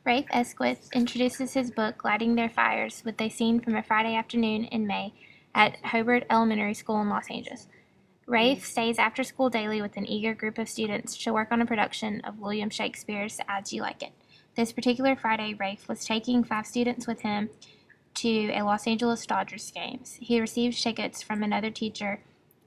Rafe Esquith introduces his book, Lighting Their Fires, with a scene from a Friday afternoon in May at Hobart Elementary School in Los Angeles. Rafe stays after school daily with an eager group of students to work on a production of William Shakespeare's As You Like It. This particular Friday, Rafe was taking 5 students with him to a Los Angeles Dodgers game. He received tickets from another teacher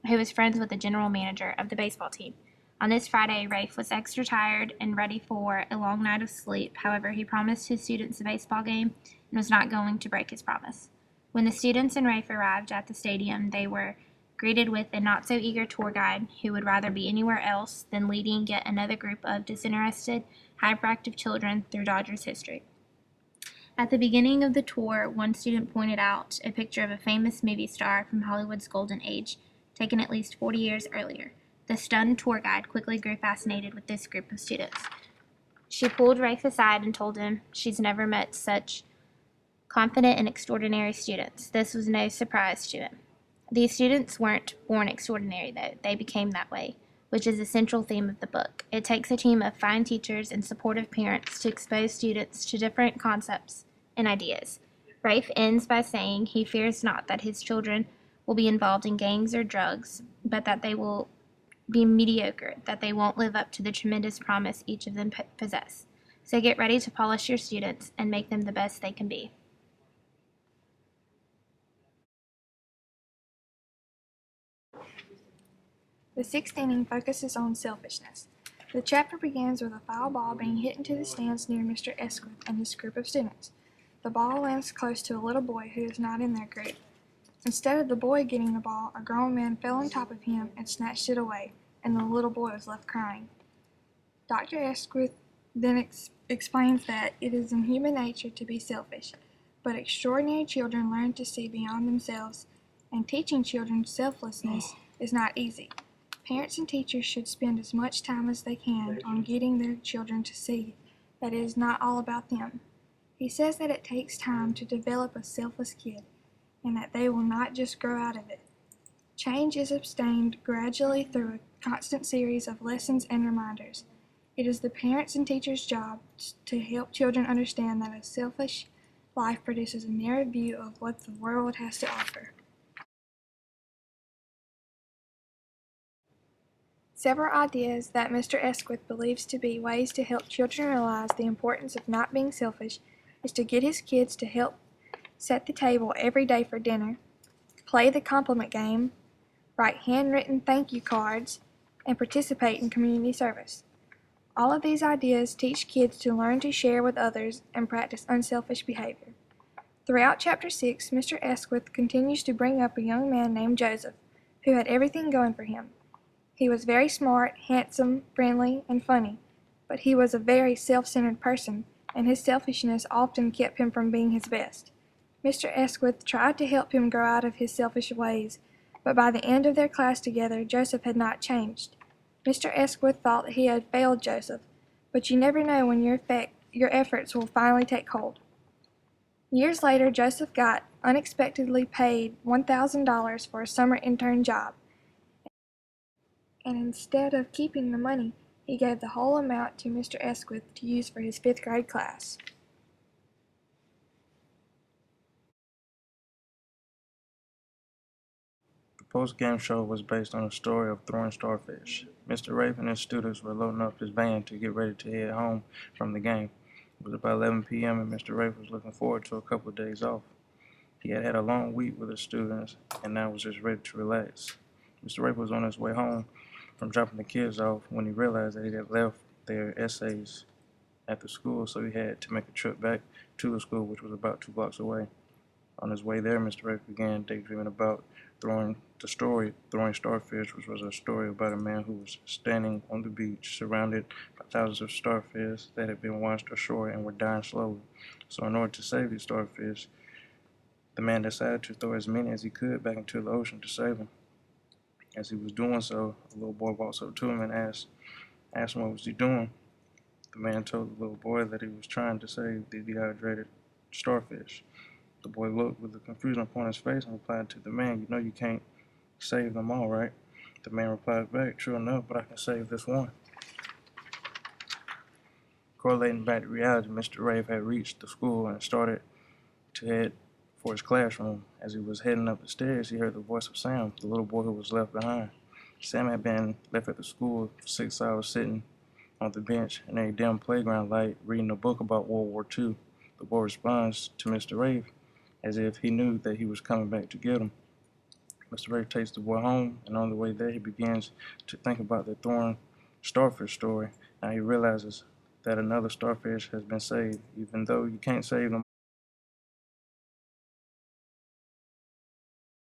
who was friends with the general manager of the baseball team. On this Friday, Rafe was extra tired and ready for a long night of sleep. However, he promised his students a baseball game and was not going to break his promise. When the students and Rafe arrived at the stadium, they were greeted with a not-so-eager tour guide who would rather be anywhere else than leading yet another group of disinterested, hyperactive children through Dodgers history. At the beginning of the tour, one student pointed out a picture of a famous movie star from Hollywood's golden age, taken at least 40 years earlier. The stunned tour guide quickly grew fascinated with this group of students. She pulled Rafe aside and told him she's never met such confident and extraordinary students. This was no surprise to him. These students weren't born extraordinary, though. They became that way, which is a central theme of the book. It takes a team of fine teachers and supportive parents to expose students to different concepts and ideas. Rafe ends by saying he fears not that his children will be involved in gangs or drugs, but that they will be mediocre, that they won't live up to the tremendous promise each of them possess. So get ready to polish your students and make them the best they can be. The sixth inning focuses on selfishness. The chapter begins with a foul ball being hit into the stands near Mr. Esquith and his group of students. The ball lands close to a little boy who is not in their group. Instead of the boy getting the ball, a grown man fell on top of him and snatched it away, and the little boy was left crying. Dr. Esquith then explains that it is in human nature to be selfish, but extraordinary children learn to see beyond themselves, and teaching children selflessness is not easy. Parents and teachers should spend as much time as they can on getting their children to see that it is not all about them. He says that it takes time to develop a selfless kid, and that they will not just grow out of it. Change is obtained gradually through a constant series of lessons and reminders. It is the parents' and teachers' job to help children understand that a selfish life produces a narrow view of what the world has to offer. Several ideas that Mr. Esquith believes to be ways to help children realize the importance of not being selfish is to get his kids to help set the table every day for dinner, play the compliment game, write handwritten thank you cards, and participate in community service. All of these ideas teach kids to learn to share with others and practice unselfish behavior. Throughout Chapter 6, Mr. Esquith continues to bring up a young man named Joseph, who had everything going for him. He was very smart, handsome, friendly, and funny, but he was a very self-centered person, and his selfishness often kept him from being his best. Mr. Esquith tried to help him grow out of his selfish ways, but by the end of their class together, Joseph had not changed. Mr. Esquith thought that he had failed Joseph, but you never know when your efforts will finally take hold. Years later, Joseph got unexpectedly paid $1,000 for a summer intern job, and instead of keeping the money, he gave the whole amount to Mr. Esquith to use for his 5th grade class. The post-game show was based on a story of throwing starfish. Mr. Rafe and his students were loading up his van to get ready to head home from the game. It was about 11 p.m. and Mr. Rafe was looking forward to a couple of days off. He had had a long week with his students and now was just ready to relax. Mr. Rafe was on his way home from dropping the kids off when he realized that he had left their essays at the school, so he had to make a trip back to the school, which was about 2 blocks away. On his way there, Mr. Rafe began daydreaming about throwing starfish, which was a story about a man who was standing on the beach surrounded by thousands of starfish that had been washed ashore and were dying slowly. So in order to save these starfish, the man decided to throw as many as he could back into the ocean to save them. As he was doing so, a little boy walks up to him and asked him what was he doing. The man told the little boy that he was trying to save the dehydrated starfish. The boy looked with the confusion upon his face and replied to the man, "You know you can't save them all, right?" The man replied back, "True enough, but I can save this one." Correlating back to reality, Mr. Rafe had reached the school and started to head for his classroom. As he was heading up the stairs, he heard the voice of Sam, the little boy who was left behind. Sam had been left at the school for 6 hours sitting on the bench in a dim playground light reading a book about World War II. The boy responds to Mr. Rafe as if he knew that he was coming back to get him. Mr. Rafe takes the boy home, and on the way there, he begins to think about the thorn starfish story. Now he realizes that another starfish has been saved. Even though you can't save them